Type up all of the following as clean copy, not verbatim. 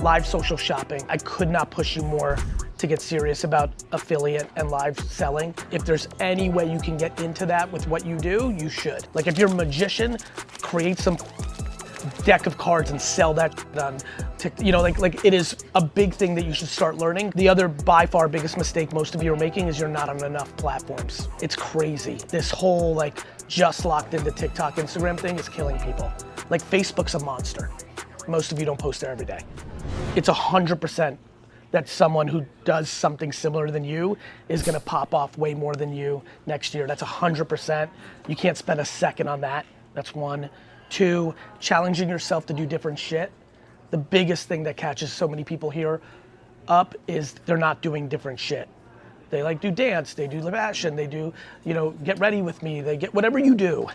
Live social shopping. I could not push you more to get serious about affiliate and live selling. If there's any way you can get into that with what you do, you should. Like if you're a magician, create some deck of cards and sell that on TikTok. You know, like it is a big thing that you should start learning. The other by far biggest mistake most of you are making is you're not on enough platforms. It's crazy. This whole like just locked into TikTok, Instagram thing is killing people. Like Facebook's a monster. Most of you don't post there every day. It's 100% that someone who does something similar than you is gonna pop off way more than you next year. That's 100%. You can't spend a second on that. That's one. Two, challenging yourself to do different shit. The biggest thing that catches so many people here up is they're not doing different shit. They like do dance, they do fashion, they do, you know, get ready with me, they get whatever you do,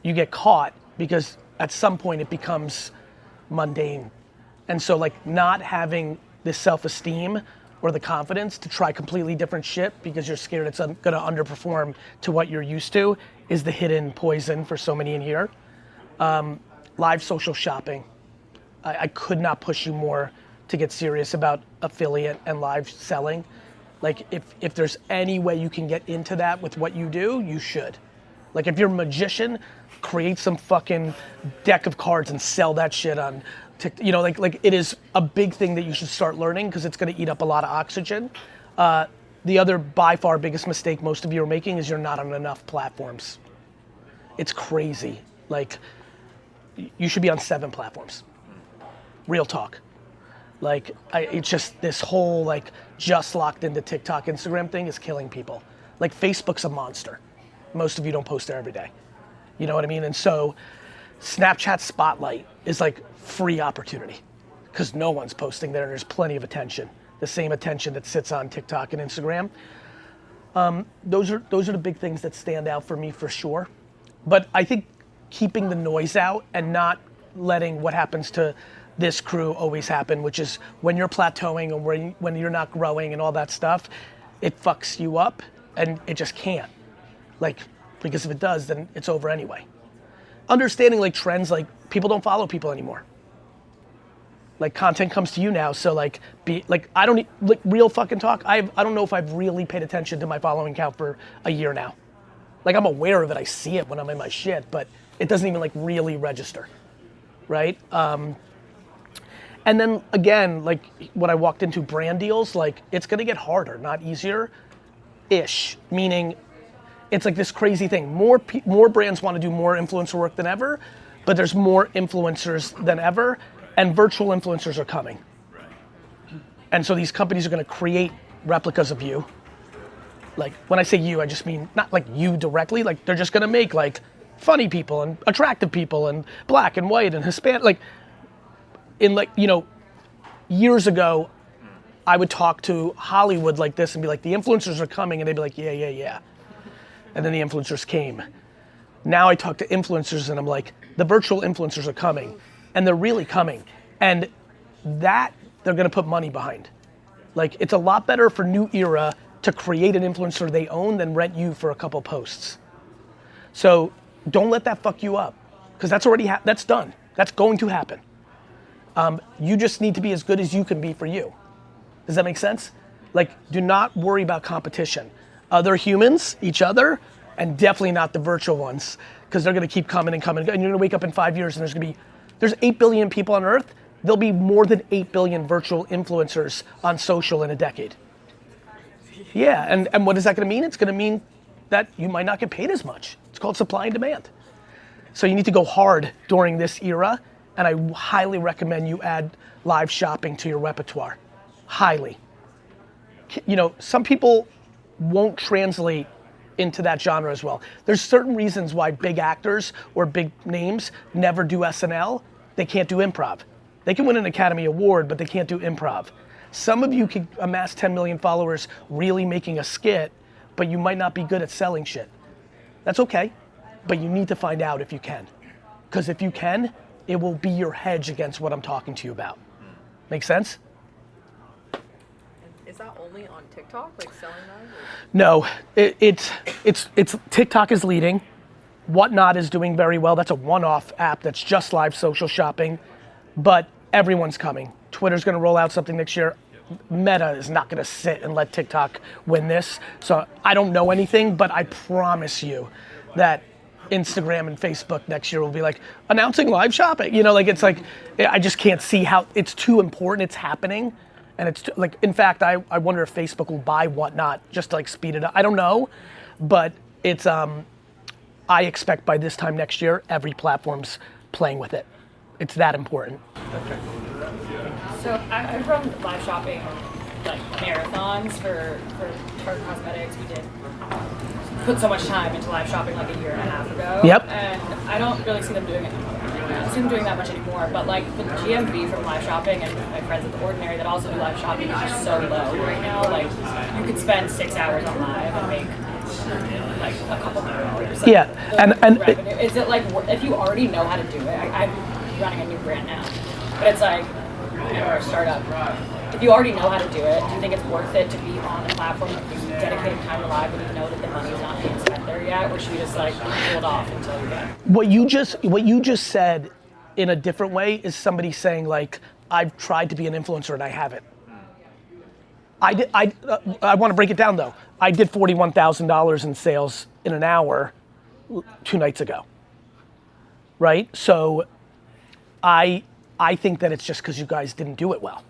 you get caught because at some point it becomes mundane. And so like not having this self-esteem or the confidence to try completely different shit because you're scared it's gonna underperform to what you're used to is the hidden poison for so many in here. Live social shopping. I could not push you more to get serious about affiliate and live selling. Like if there's any way you can get into that with what you do, you should. Like if you're a magician, create some fucking deck of cards and sell that shit on TikTok. You know, like it is a big thing that you should start learning because it's gonna eat up a lot of oxygen. The other by far biggest mistake most of you are making is you're not on enough platforms. It's crazy. Like you should be on 7 platforms. Real talk. Like it's just this whole like just locked into TikTok, Instagram thing is killing people. Like Facebook's a monster. Most of you don't post there every day. You know what I mean? And so Snapchat Spotlight is like free opportunity because no one's posting there and there's plenty of attention. The same attention that sits on TikTok and Instagram. Those are the big things that stand out for me for sure. But I think keeping the noise out and not letting what happens to this crew always happen, which is when you're plateauing or when you're not growing and all that stuff, it fucks you up and it just can't. Like, because if it does, then it's over anyway. Understanding like trends, like people don't follow people anymore. Like content comes to you now, so like I don't like real fucking talk. I don't know if I've really paid attention to my following count for a year now. Like I'm aware of it, I see it when I'm in my shit, but it doesn't even like really register, right? And then again, like when I walked into brand deals, like it's gonna get harder, not easier-ish, meaning it's like this crazy thing. More brands wanna do more influencer work than ever, but there's more influencers than ever, and virtual influencers are coming. And so these companies are gonna create replicas of you. Like when I say you, I just mean not like you directly, like they're just gonna make like funny people and attractive people and black and white and Hispanic, like in like, you know, years ago, I would talk to Hollywood like this and be like, the influencers are coming, and they'd be like, yeah. And then the influencers came. Now I talk to influencers and I'm like, the virtual influencers are coming, and they're really coming. And that they're gonna put money behind. Like it's a lot better for New Era to create an influencer they own than rent you for a couple posts. So don't let that fuck you up, because that's already, that's done. That's going to happen. You just need to be as good as you can be for you. Does that make sense? Like, do not worry about competition. Other humans, each other, and definitely not the virtual ones, because they're gonna keep coming and coming, and you're gonna wake up in 5 years and there's 8 billion people on Earth, there'll be more than 8 billion virtual influencers on social in a decade. Yeah, and what is that gonna mean? It's gonna mean that you might not get paid as much. It's called supply and demand. So you need to go hard during this era, and I highly recommend you add live shopping to your repertoire. Highly. You know, some people won't translate into that genre as well. There's certain reasons why big actors or big names never do SNL. They can't do improv. They can win an Academy Award, but they can't do improv. Some of you can amass 10 million followers really making a skit, but you might not be good at selling shit. That's okay, but you need to find out if you can. Because if you can, it will be your hedge against what I'm talking to you about. Make sense? Is that only on TikTok, like selling that? Or? No, it's TikTok is leading. Whatnot is doing very well. That's a one-off app that's just live social shopping, but everyone's coming. Twitter's gonna roll out something next year. Meta is not gonna sit and let TikTok win this. So I don't know anything, but I promise you that Instagram and Facebook next year will be like announcing live shopping. You know, like it's like, I just can't see how, it's too important, it's happening. And it's too, like, in fact, I wonder if Facebook will buy Whatnot just to like speed it up. I don't know, but it's, I expect by this time next year, every platform's playing with it. It's that important. So I've run live shopping like marathons for Tarte Cosmetics. We did put so much time into live shopping like a year and a half ago. Yep. And I don't really see them doing it. I don't see them doing that much anymore. But like the GMV from live shopping and my friends at The Ordinary that also do live shopping is just so low right now. Like you could spend 6 hours on live and make like a couple $100. Yeah, and revenue. Is it like if you already know how to do it? I'm running a new brand now, but it's like we're a startup. If you already know how to do it, do you think it's worth it to be on a platform that you're dedicating time to live when you know that the money's not being spent there yet, or should you just like hold off until you get? What you just said in a different way is somebody saying like, I've tried to be an influencer and I haven't. I want to break it down though. I did $41,000 in sales in an hour 2 nights ago, right? So I think that it's just because you guys didn't do it well,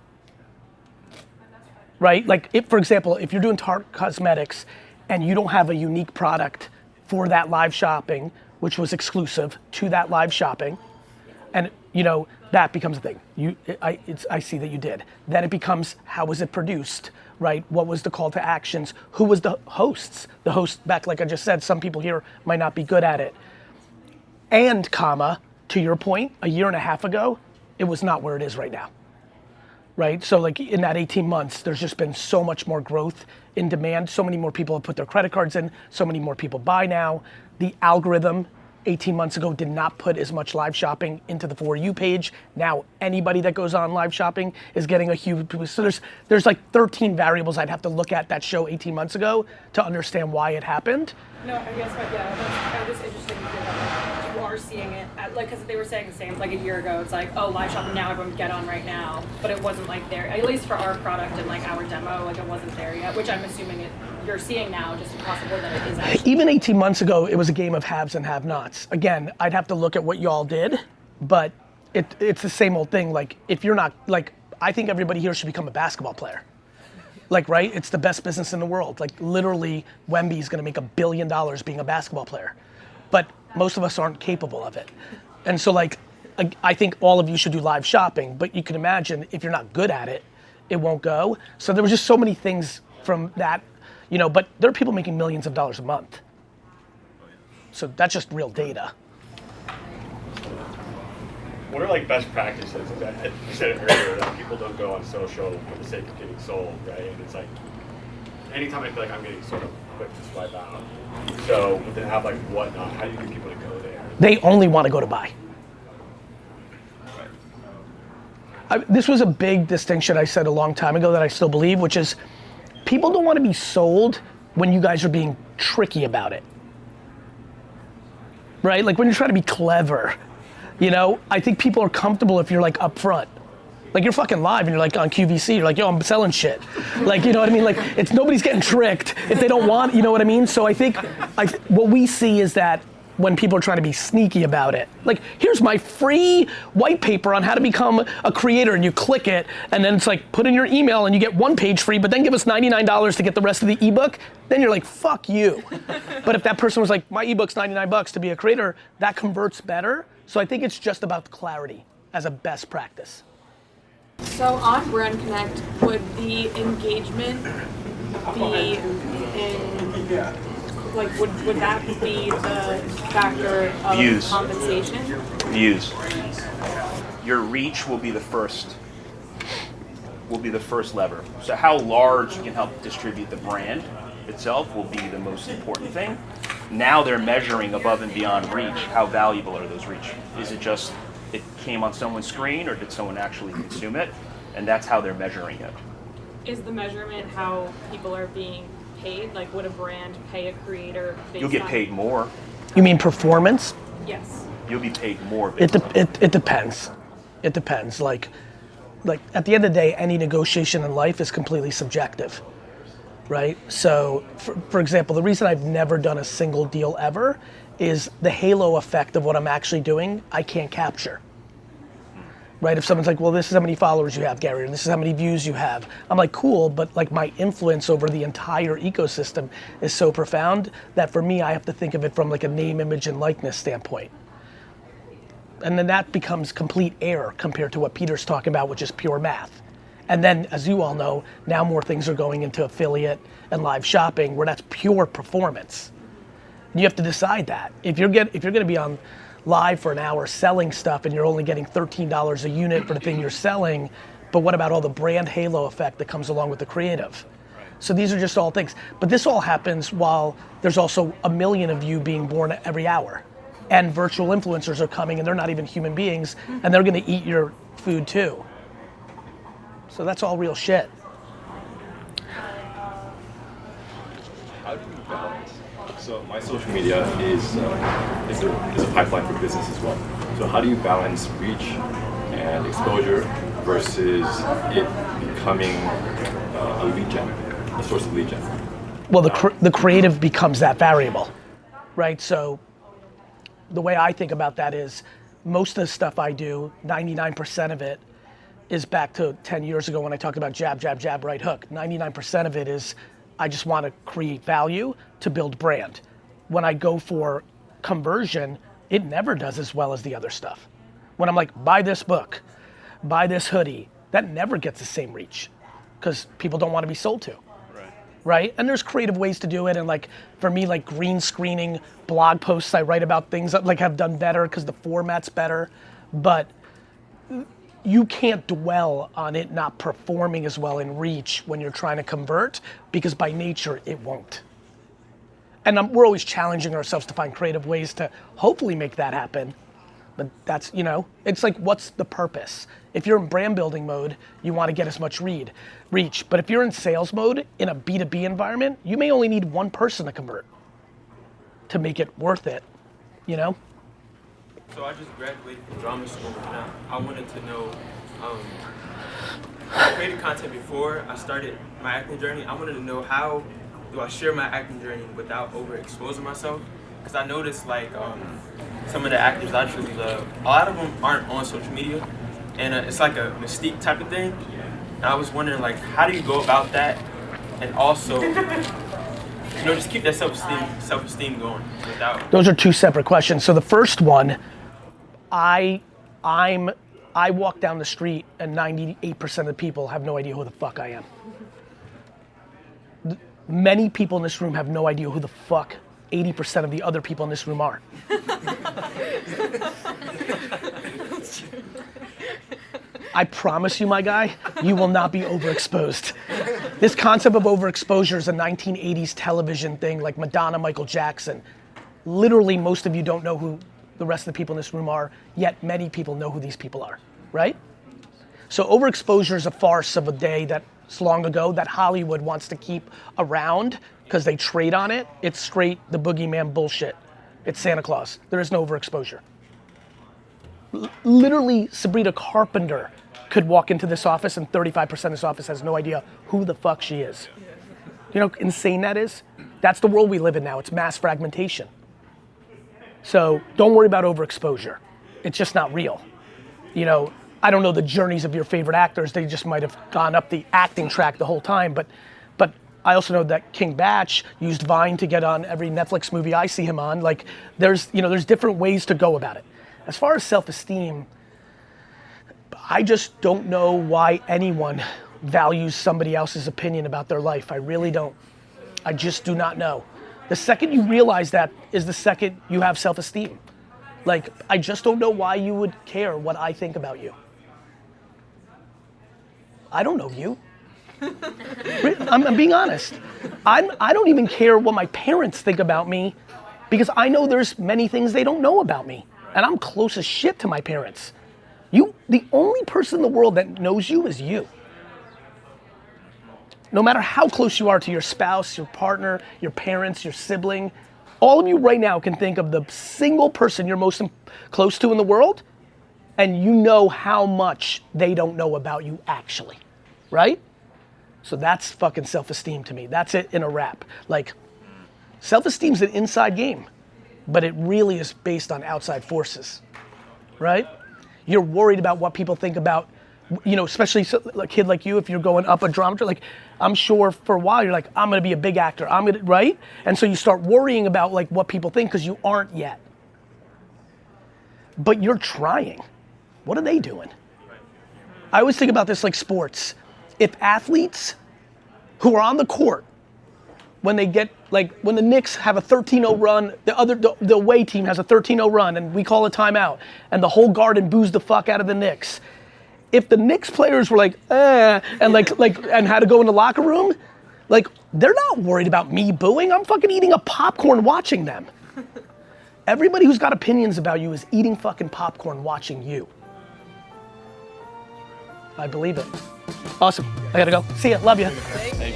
right? Like, if, for example, if you're doing Tarte Cosmetics and you don't have a unique product for that live shopping, which was exclusive to that live shopping, and you know, that becomes a thing. I see that you did. Then it becomes, how was it produced, right? What was the call to actions? Who was the hosts? The host back, like I just said, some people here might not be good at it. And comma, to your point, a year and a half ago, it was not where it is right now, right? So like in that 18 months, there's just been so much more growth in demand. So many more people have put their credit cards in. So many more people buy now. The algorithm 18 months ago did not put as much live shopping into the For You page. Now anybody that goes on live shopping is getting a huge boost. So there's like 13 variables I'd have to look at that show 18 months ago to understand why it happened. No, I guess, but yeah, that's just interesting to hear that you are seeing it, like, because they were saying the same, like a year ago, it's like, oh, live shopping now, everyone get on right now, but it wasn't like there, at least for our product and like our demo, like it wasn't there yet, which I'm assuming you're seeing now just across the board that it is actually. Even 18 months ago, it was a game of haves and have-nots. Again, I'd have to look at what y'all did, but it's the same old thing. Like, if you're not, like, I think everybody here should become a basketball player. Like, right, it's the best business in the world. Like, literally, Wemby's gonna make $1 billion being a basketball player. But most of us aren't capable of it. And so, like, I think all of you should do live shopping, but you can imagine if you're not good at it, it won't go. So there were just so many things from that, you know, but there are people making millions of dollars a month. So that's just real data. What are like best practices? You said it earlier that people don't go on social for the sake of getting sold, right? And it's like, anytime I feel like I'm getting sort of quick to swipe out. So with an app like Whatnot, how do you get people to go there? They only want to go to buy. This was a big distinction I said a long time ago that I still believe, which is people don't want to be sold when you guys are being tricky about it. Right? Like when you're trying to be clever. You know, I think people are comfortable if you're like upfront. Like you're fucking live and you're like on QVC, you're like, yo, I'm selling shit. Like, you know what I mean? Like it's nobody's getting tricked if they don't want, you know what I mean? So I think what we see is that when people are trying to be sneaky about it, like here's my free white paper on how to become a creator, and you click it and then it's like put in your email and you get 1 page free, but then give us $99 to get the rest of the ebook, then you're like, fuck you. But if that person was like, my ebook's $99 to be a creator, that converts better. So I think it's just about clarity as a best practice. So on Brand Connect, would the engagement be in, like, would that be the factor of Views. compensation? Views. Your reach will be the first lever. So how large you can help distribute the brand itself will be the most important thing. Now they're measuring above and beyond reach. How valuable are those reach? Is it just it came on someone's screen, or did someone actually consume it? And that's how they're measuring it. Is the measurement how people are being paid? Like, would a brand pay a creator based You'll get on- paid more. You mean performance? Yes. You'll be paid more. It depends. It depends. Like, like at the end of the day, any negotiation in life is completely subjective, right? So for example, the reason I've never done a single deal ever is the halo effect of what I'm actually doing, I can't capture. Right, if someone's like, well, this is how many followers you have, Gary, and this is how many views you have. I'm like, cool, but like my influence over the entire ecosystem is so profound that for me, I have to think of it from like a name, image, and likeness standpoint. And then that becomes complete air compared to what Peter's talking about, which is pure math. And then, as you all know, now more things are going into affiliate and live shopping where that's pure performance. And you have to decide that. If you're gonna be on live for an hour selling stuff and you're only getting $13 a unit for the thing you're selling, but what about all the brand halo effect that comes along with the creative? So these are just all things. But this all happens while there's also a million of you being born every hour. And virtual influencers are coming and they're not even human beings and they're gonna eat your food too. So that's all real shit. How do you balance? So my social media is a pipeline for business as well. So how do you balance reach and exposure versus it becoming a lead gen, a source of lead gen? Well, the creative becomes that variable, right? So the way I think about that is most of the stuff I do, 99% of it is back to 10 years ago when I talked about jab, jab, jab, right hook. 99% of it is I just want to create value to build brand. When I go for conversion, it never does as well as the other stuff. When I'm like, buy this book, buy this hoodie, that never gets the same reach because people don't want to be sold to. Right? And there's creative ways to do it. And like, for me, like green screening blog posts I write about things that like have done better because the format's better, but you can't dwell on it not performing as well in reach when you're trying to convert because by nature it won't. And we're always challenging ourselves to find creative ways to hopefully make that happen. But that's, it's like, what's the purpose? If you're in brand building mode, you want to get as much reach. But if you're in sales mode in a B2B environment, you may only need one person to convert to make it worth it, So I just graduated from drama school and I wanted to know, I created content before I started my acting journey. I wanted to know how do I share my acting journey without overexposing myself? Because I noticed like some of the actors I truly love, a lot of them aren't on social media and it's like a mystique type of thing. And I was wondering like, how do you go about that? And also, just keep that self-esteem going without. Those are two separate questions. So the first one, I walk down the street and 98% of the people have no idea who the fuck I am. Many people in this room have no idea who the fuck 80% of the other people in this room are. I promise you, my guy, you will not be overexposed. This concept of overexposure is a 1980s television thing like Madonna, Michael Jackson. Literally, most of you don't know who the rest of the people in this room are, yet many people know who these people are, right? So overexposure is a farce of a day that's long ago that Hollywood wants to keep around because they trade on it. It's straight the boogeyman bullshit. It's Santa Claus. There is no overexposure. Literally, Sabrina Carpenter could walk into this office and 35% of this office has no idea who the fuck she is. You know how insane that is? That's the world we live in now. It's mass fragmentation. So don't worry about overexposure. It's just not real. I don't know the journeys of your favorite actors. They just might have gone up the acting track the whole time. But I also know that King Batch used Vine to get on every Netflix movie I see him on. Like there's different ways to go about it. As far as self-esteem, I just don't know why anyone values somebody else's opinion about their life. I really don't. I just do not know. The second you realize that is the second you have self-esteem. Like, I just don't know why you would care what I think about you. I don't know you. I'm being honest. I don't even care what my parents think about me because I know there's many things they don't know about me. And I'm close as shit to my parents. The only person in the world that knows you is you. No matter how close you are to your spouse, your partner, your parents, your sibling, all of you right now can think of the single person you're most close to in the world, and you know how much they don't know about you actually, right? So that's fucking self-esteem to me. That's it in a wrap. Like, self-esteem's an inside game, but it really is based on outside forces, right? You're worried about what people think about, you know, especially a kid like you, if you're going up a drama, like, I'm sure for a while you're like, I'm gonna be a big actor, right? And so you start worrying about like what people think because you aren't yet. But you're trying. What are they doing? I always think about this like sports. If athletes who are on the court, when they get, like, when the Knicks have a 13-0 run, the away team has a 13-0 run, and we call a timeout, and the whole garden boos the fuck out of the Knicks. If the Knicks players were like, and and had to go in the locker room, like, they're not worried about me booing. I'm fucking eating a popcorn watching them. Everybody who's got opinions about you is eating fucking popcorn watching you. I believe it. Awesome. I gotta go. See ya. Love you. Thank you.